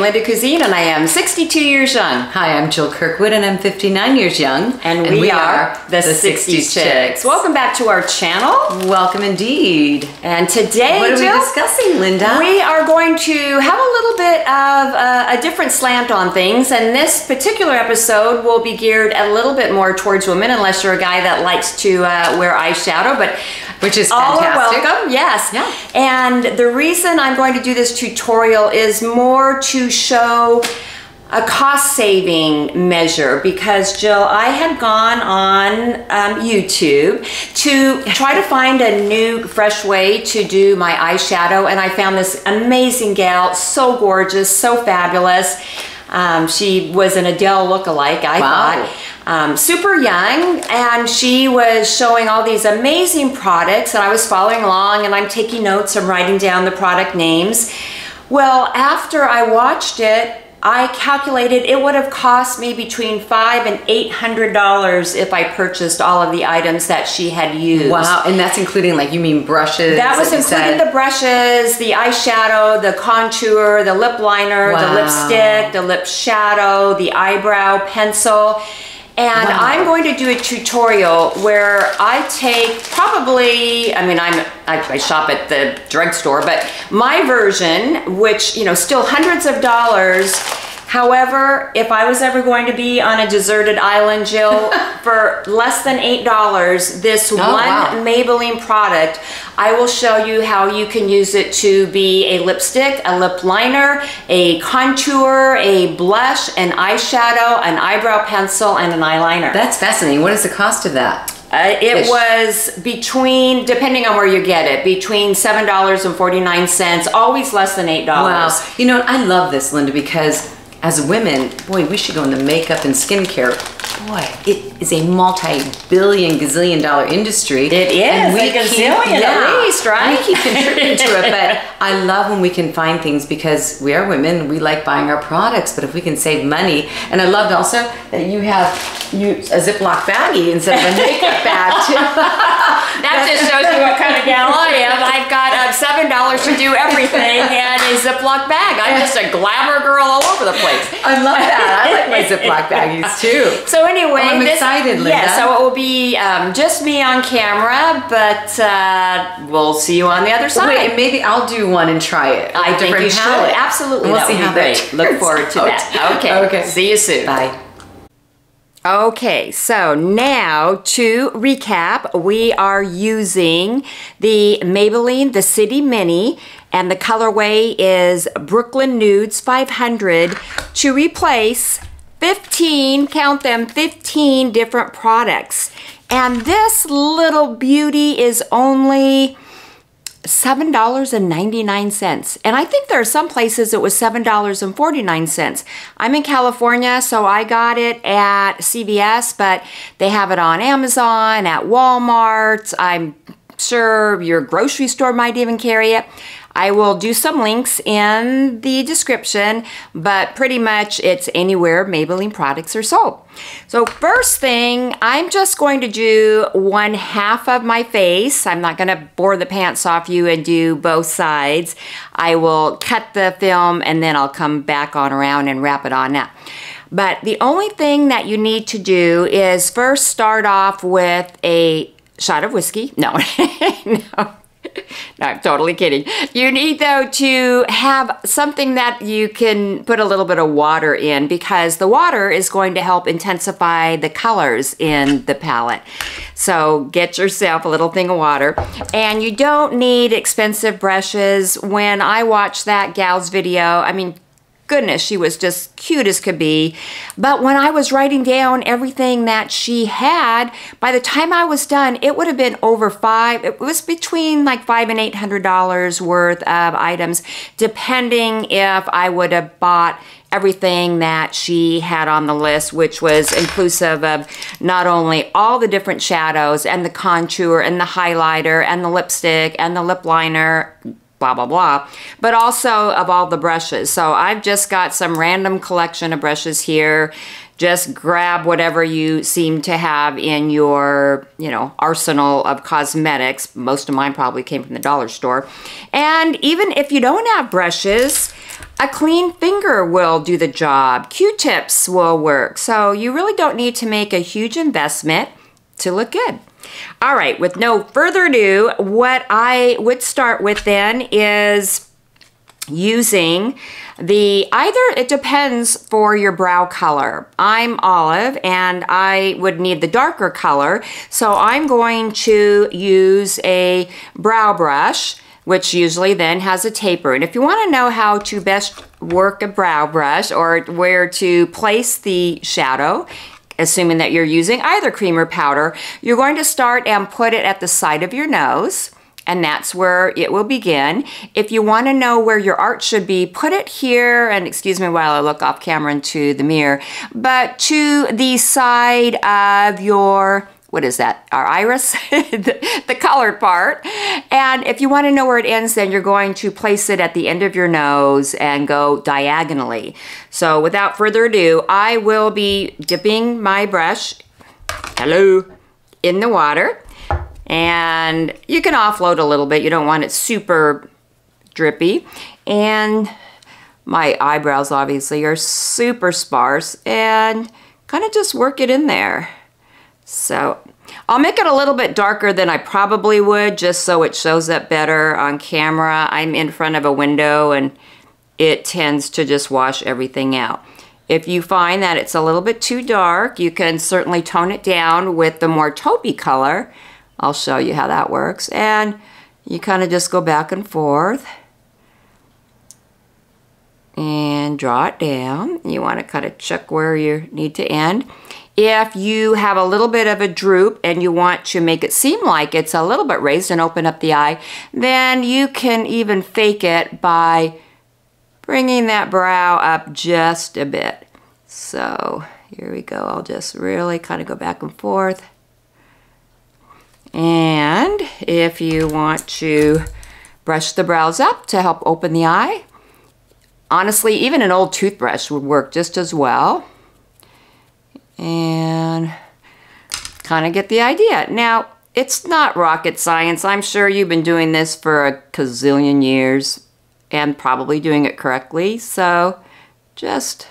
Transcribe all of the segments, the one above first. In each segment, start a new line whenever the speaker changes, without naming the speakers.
Linda Cousine, and I am 62 years young.
Hi, I'm Jill Kirkwood, and I'm 59 years young.
And we are the 60s Chicks. Welcome back to our channel.
Welcome indeed.
And today,
what are
Jill,
we discussing, Linda?
We are going to have a little bit of a different slant on things, and this particular episode will be geared a little bit more towards women, unless you're a guy that likes to wear eyeshadow, but
which is
all
fantastic.
are welcome, yes.
Yeah.
And the reason I'm going to do this tutorial is more to show a cost-saving measure, because Jill, I had gone on YouTube to try to find a new, fresh way to do my eyeshadow, and I found this amazing gal, so gorgeous, so fabulous. She was an Adele lookalike, I thought. Super young, and she was showing all these amazing products, and I was following along, and I'm taking notes, I'm writing down the product names. Well, after I watched it, I calculated it would have cost me between $500 and $800 if I purchased all of the items that she had used.
Wow, and that's including, like, you mean brushes?
That was including the brushes, the eyeshadow, the contour, the lip liner, the lipstick, the lip shadow, the eyebrow pencil. And I'm going to do a tutorial where I take probably, I mean, I shop at the drugstore, but my version, which, you know, still hundreds of dollars. However, if I was ever going to be on a deserted island, Jill, for less than $8, this Maybelline product, I will show you how you can use it to be a lipstick, a lip liner, a contour, a blush, an eyeshadow, an eyebrow pencil, and an eyeliner.
That's fascinating. What is the cost of that?
It was between, depending on where you get it, between $7.49, always less than $8.
Wow. You know, I love this, Linda, because as women, boy, we should go into makeup and skincare. Boy, it is a multi-billion, gazillion-dollar industry.
It is, and we a gazillion at least, right?
We keep contributing to it, but I love when we can find things, because we are women, we like buying our products, but if we can save money, and I loved also that you have a Ziploc baggie instead of a makeup bag, too.
That just shows you what kind of gal I am. I've got $7 to do everything and a Ziploc bag. I'm just a glamour girl all over the place.
I love that. I like my Ziploc baggies, too.
So anyway,
I'm excited, Linda.
Yeah, so it will be just me on camera, but we'll see you on the other side.
Wait, maybe I'll do one and try it.
I think you should. Absolutely.
We'll see how
great. Look forward to that. Okay. See you soon.
Bye.
Okay, so now to recap, we are using the Maybelline The City Mini, and the colorway is Brooklyn Nudes 500 to replace 15, count them, 15 different products. And this little beauty is only $7.99. And I think there are some places it was $7.49. I'm in California, so I got it at CVS, but they have it on Amazon, at Walmart. I'm sure your grocery store might even carry it. I will do some links in the description, but pretty much it's anywhere Maybelline products are sold. So first thing, I'm just going to do 1/2 of my face. I'm not going to bore the pants off you and do both sides. I will cut the film and then I'll come back on around and wrap it on up. But the only thing that you need to do is first start off with a shot of whiskey. No, no. No, I'm totally kidding. You need, though, to have something that you can put a little bit of water in, because the water is going to help intensify the colors in the palette. So get yourself a little thing of water. And you don't need expensive brushes. When I watched that gal's video, I mean, goodness, she was just cute as could be. But when I was writing down everything that she had, by the time I was done, it would have been over it was between like $500 and $800 worth of items, depending if I would have bought everything that she had on the list, which was inclusive of not only all the different shadows and the contour and the highlighter and the lipstick and the lip liner, blah, blah, blah, but also of all the brushes. So I've just got some random collection of brushes here. Just grab whatever you seem to have in your, you know, arsenal of cosmetics. Most of mine probably came from the dollar store. And even if you don't have brushes, A clean finger will do the job. Q-tips will work. So you really don't need to make a huge investment to look good. All right, with no further ado, what I would start with then is using it depends for your brow color. I'm olive and I would need the darker color. So I'm going to use a brow brush, which usually then has a taper. And if you want to know how to best work a brow brush or where to place the shadow, assuming that you're using either cream or powder, you're going to start and put it at the side of your nose, and that's where it will begin. If you want to know where your art should be, put it here, and excuse me while I look off camera into the mirror, but to the side of your, what is that, our iris, the colored part. And if you want to know where it ends, then you're going to place it at the end of your nose and go diagonally. So without further ado, I will be dipping my brush, in the water. And you can offload a little bit. You don't want it super drippy. And my eyebrows obviously are super sparse, and kind of just work it in there. So I'll make it a little bit darker than I probably would, just so it shows up better on camera. I'm in front of a window and it tends to just wash everything out. If you find that it's a little bit too dark, you can certainly tone it down with the more taupey color. I'll show you how that works. And you kind of just go back and forth and draw it down. You want to kind of check where you need to end. If you have a little bit of a droop and you want to make it seem like it's a little bit raised and open up the eye, then you can even fake it by bringing that brow up just a bit. So here we go. I'll just really kind of go back and forth. And if you want to brush the brows up to help open the eye, honestly, even an old toothbrush would work just as well. And kind of get the idea. Now, it's not rocket science. I'm sure you've been doing this for a gazillion years and probably doing it correctly. So just,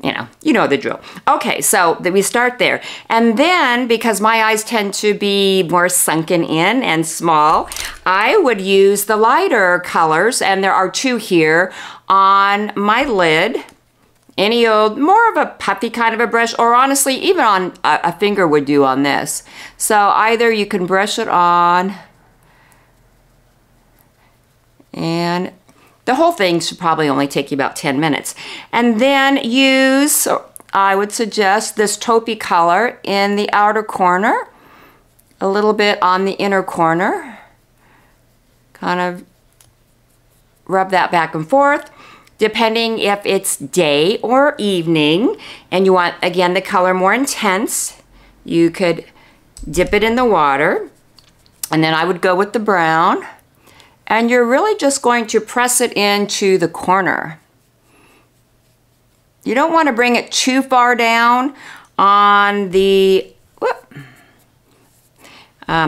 you know the drill. Okay, so we start there. And then, because my eyes tend to be more sunken in and small, I would use the lighter colors, and there are two here, on my lid. Any old, more of a puffy kind of a brush, or honestly, even on a finger would do on this. So either you can brush it on, and the whole thing should probably only take you about 10 minutes. And then use, I would suggest, this taupey color in the outer corner, a little bit on the inner corner. Kind of rub that back and forth. Depending if it's day or evening, and you want, again, the color more intense, you could dip it in the water, and then I would go with the brown, and you're really just going to press it into the corner. You don't want to bring it too far down on the,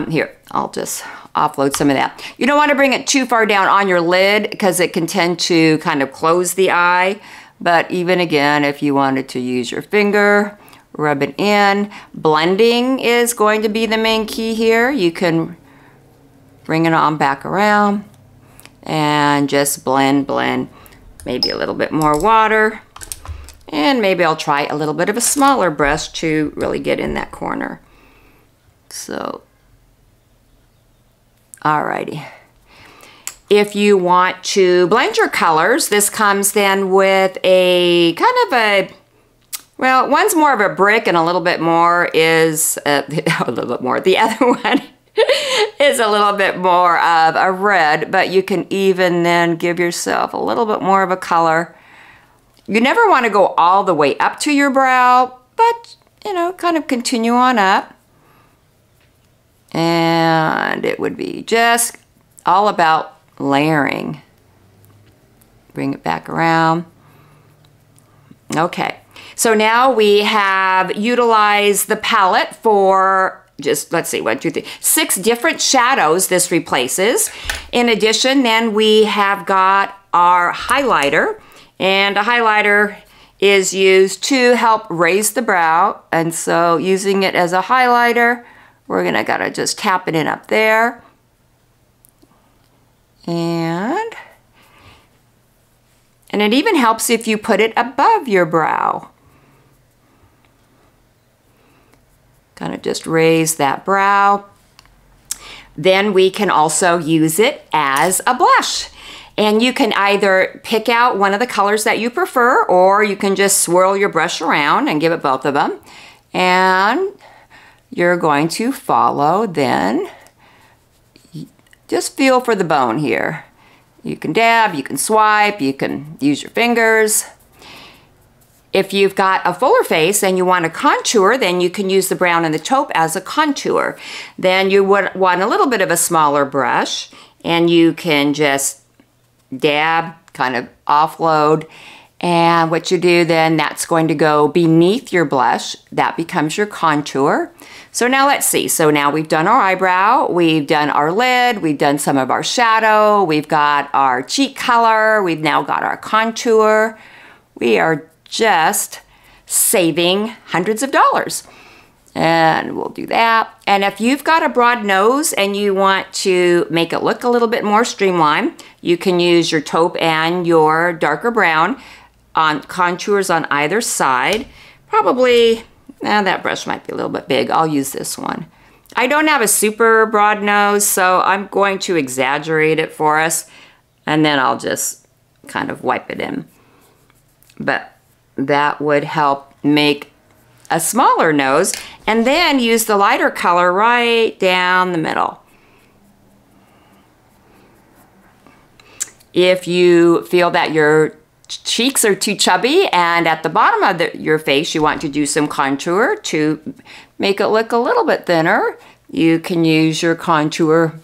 here, I'll just offload some of that. You don't want to bring it too far down on your lid because it can tend to kind of close the eye. But even again, if you wanted to use your finger, rub it in. Blending is going to be the main key here. You can bring it on back around and just blend. Maybe a little bit more water. And maybe I'll try a little bit of a smaller brush to really get in that corner. So, alrighty. If you want to blend your colors, this comes then with a kind of a, well, one's more of a brick and a little bit more is, a little bit more. The other one is a little bit more of a red, but you can even then give yourself a little bit more of a color. You never want to go all the way up to your brow, but, you know, kind of continue on up. And it would be just all about layering. Bring it back around. Okay, so now we have utilized the palette for just, let's see, 1, 2, 3, 6 different shadows this replaces. In addition, then we have got our highlighter, and a highlighter is used to help raise the brow, and so using it as a highlighter, we're gonna gotta just tap it in up there. And it even helps if you put it above your brow. Kind of just raise that brow. Then we can also use it as a blush. And you can either pick out one of the colors that you prefer, or you can just swirl your brush around and give it both of them. And you're going to follow then. Just feel for the bone here. You can dab, you can swipe, you can use your fingers. If you've got a fuller face and you want to contour, then you can use the brown and the taupe as a contour. Then you would want a little bit of a smaller brush, and you can just dab, kind of offload, and what you do then, that's going to go beneath your blush. That becomes your contour. So now let's see. So now we've done our eyebrow, we've done our lid, we've done some of our shadow, we've got our cheek color, we've now got our contour. We are just saving hundreds of dollars. And we'll do that. And if you've got a broad nose and you want to make it look a little bit more streamlined, you can use your taupe and your darker brown on contours on either side. Probably, that brush might be a little bit big. I'll use this one. I don't have a super broad nose, so I'm going to exaggerate it for us, and then I'll just kind of wipe it in. But that would help make a smaller nose, and then use the lighter color right down the middle. If you feel that your cheeks are too chubby and at the bottom of your face you want to do some contour to make it look a little bit thinner, you can use your contour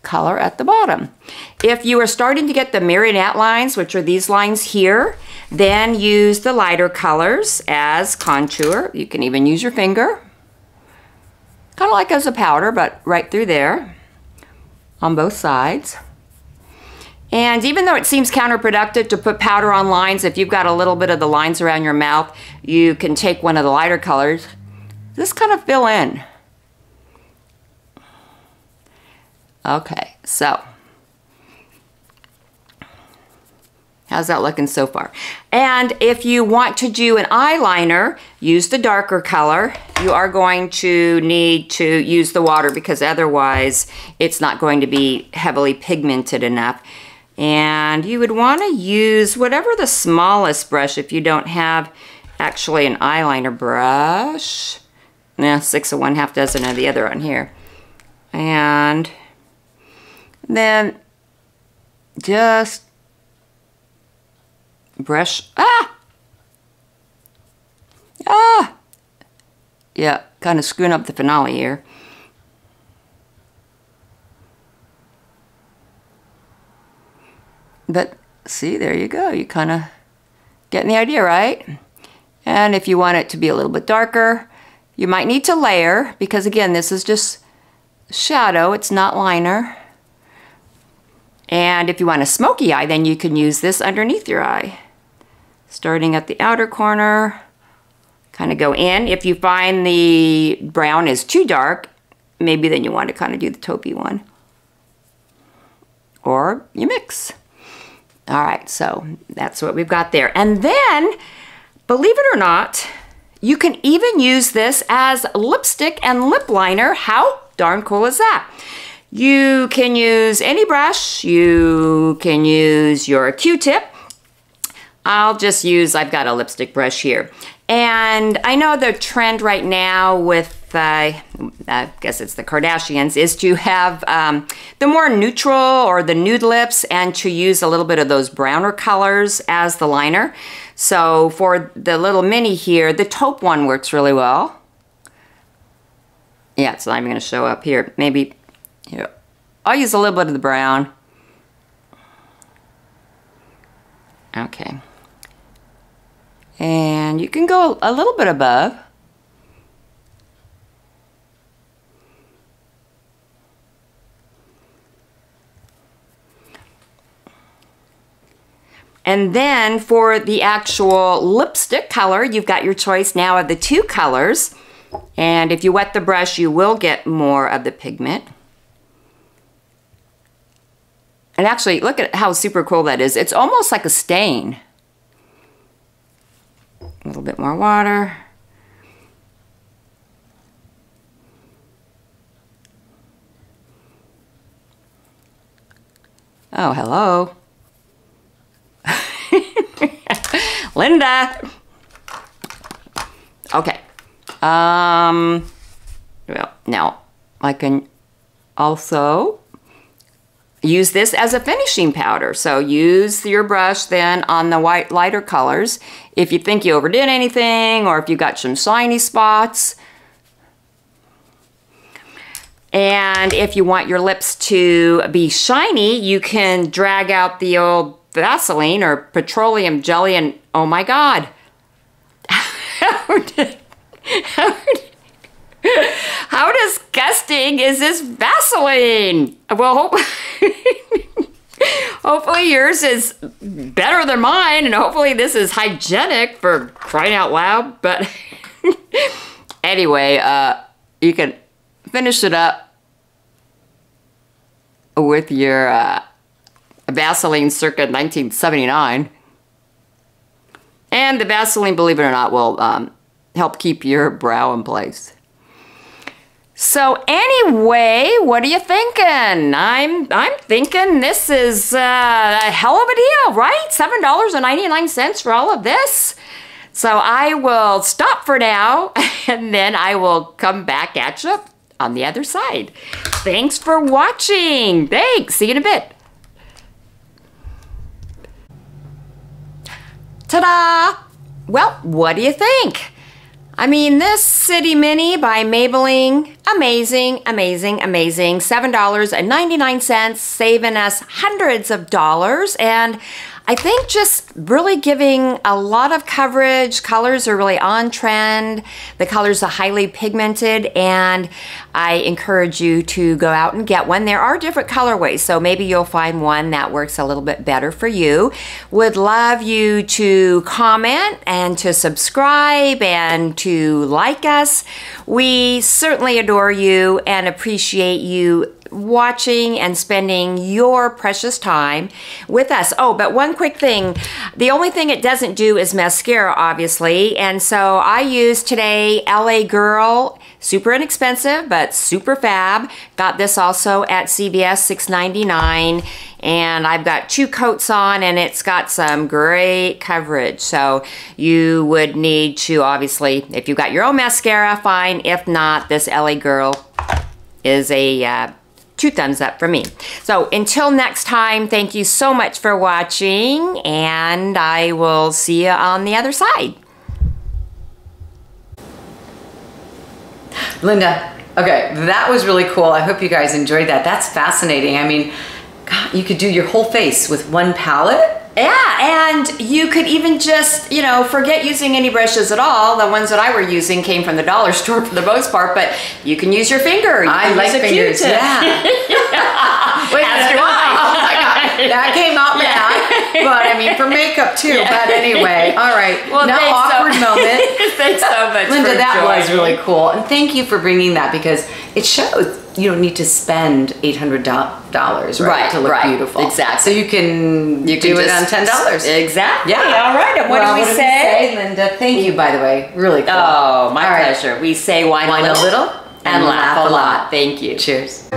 color at the bottom. If you are starting to get the marionette lines, which are these lines here, then use the lighter colors as contour. You can even use your finger, kind of like as a powder, but right through there on both sides. And even though it seems counterproductive to put powder on lines, if you've got a little bit of the lines around your mouth, you can take one of the lighter colors, just kind of fill in. Okay, so how's that looking so far? And if you want to do an eyeliner, use the darker color. You are going to need to use the water because otherwise it's not going to be heavily pigmented enough. And you would want to use whatever the smallest brush if you don't have actually an eyeliner brush. Now, 6 of one, half dozen of the other on here. And then just brush, yeah, kind of screwing up the finale here. But see, there you go. You kind of getting the idea, right? And if you want it to be a little bit darker, you might need to layer because again, this is just shadow, it's not liner. And if you want a smoky eye, then you can use this underneath your eye. Starting at the outer corner, kind of go in. If you find the brown is too dark, maybe then you want to kind of do the taupey one. Or you mix. All right, so that's what we've got there. And then, believe it or not, you can even use this as lipstick and lip liner. How darn cool is that? You can use any brush. You can use your Q-tip. I've got a lipstick brush here. And I know the trend right now with, I guess it's the Kardashians, is to have the more neutral or the nude lips and to use a little bit of those browner colors as the liner. So for the little mini here, the taupe one works really well. Yeah, it's not even going to show up here. Maybe, here. I'll use a little bit of the brown. Okay. And you can go a little bit above. And then for the actual lipstick color, you've got your choice now of the 2 colors. And if you wet the brush, you will get more of the pigment. And actually, look at how super cool that is. It's almost like a stain. A little bit more water. Oh, hello. Linda. Okay. Well, now I can also use this as a finishing powder. So use your brush then on the white lighter colors. If you think you overdid anything or if you got some shiny spots. And if you want your lips to be shiny, you can drag out the old Vaseline or petroleum jelly and oh my God. How disgusting is this Vaseline? Well, hopefully yours is better than mine and hopefully this is hygienic for crying out loud. But anyway, you can finish it up with your Vaseline circa 1979. And the Vaseline, believe it or not, will help keep your brow in place. So anyway, what are you thinking? I'm thinking this is a hell of a deal, right? $7.99 for all of this. So I will stop for now and then I will come back at you on the other side. Thanks for watching. Thanks. See you in a bit. Ta-da! Well, what do you think? I mean, this City Mini by Maybelline, amazing, amazing, amazing. $7.99, saving us hundreds of dollars. And I think just really giving a lot of coverage. Colors are really on trend. The colors are highly pigmented and I encourage you to go out and get one. There are different colorways, so maybe you'll find one that works a little bit better for you. Would love you to comment and to subscribe and to like us. We certainly adore you and appreciate you watching and spending your precious time with us. Oh, but one quick thing. The only thing it doesn't do is mascara, obviously. And so I used today LA Girl. Super inexpensive, but super fab. Got this also at CVS, $6.99. And I've got 2 coats on and it's got some great coverage. So you would need to, obviously, if you've got your own mascara, fine. If not, this LA Girl is a 2 thumbs up for me. So until next time, thank you so much for watching and I will see you on the other side.
Linda, okay, that was really cool. I hope you guys enjoyed that. That's fascinating. I mean, God, you could do your whole face with one palette.
Yeah, and you could even just, you know, forget using any brushes at all. The ones that I were using came from the dollar store for the most part, but you can use your finger.
I like fingers, yeah. Wait,
as do I.
Oh my God, that came out bad. But I mean, for makeup too. Yeah. But anyway, all right. Well, now awkward moment.
Thanks so much,
Linda. That was really cool, and thank you for bringing that because it shows you don't need to spend $800, right, to look beautiful.
Exactly.
So you can do it on $10.
Exactly.
Yeah.
All right. And what do we say?
Linda? Thank you, by the way. Really cool.
Oh, my pleasure. We say wine a little
and laugh a lot.
Thank you.
Cheers.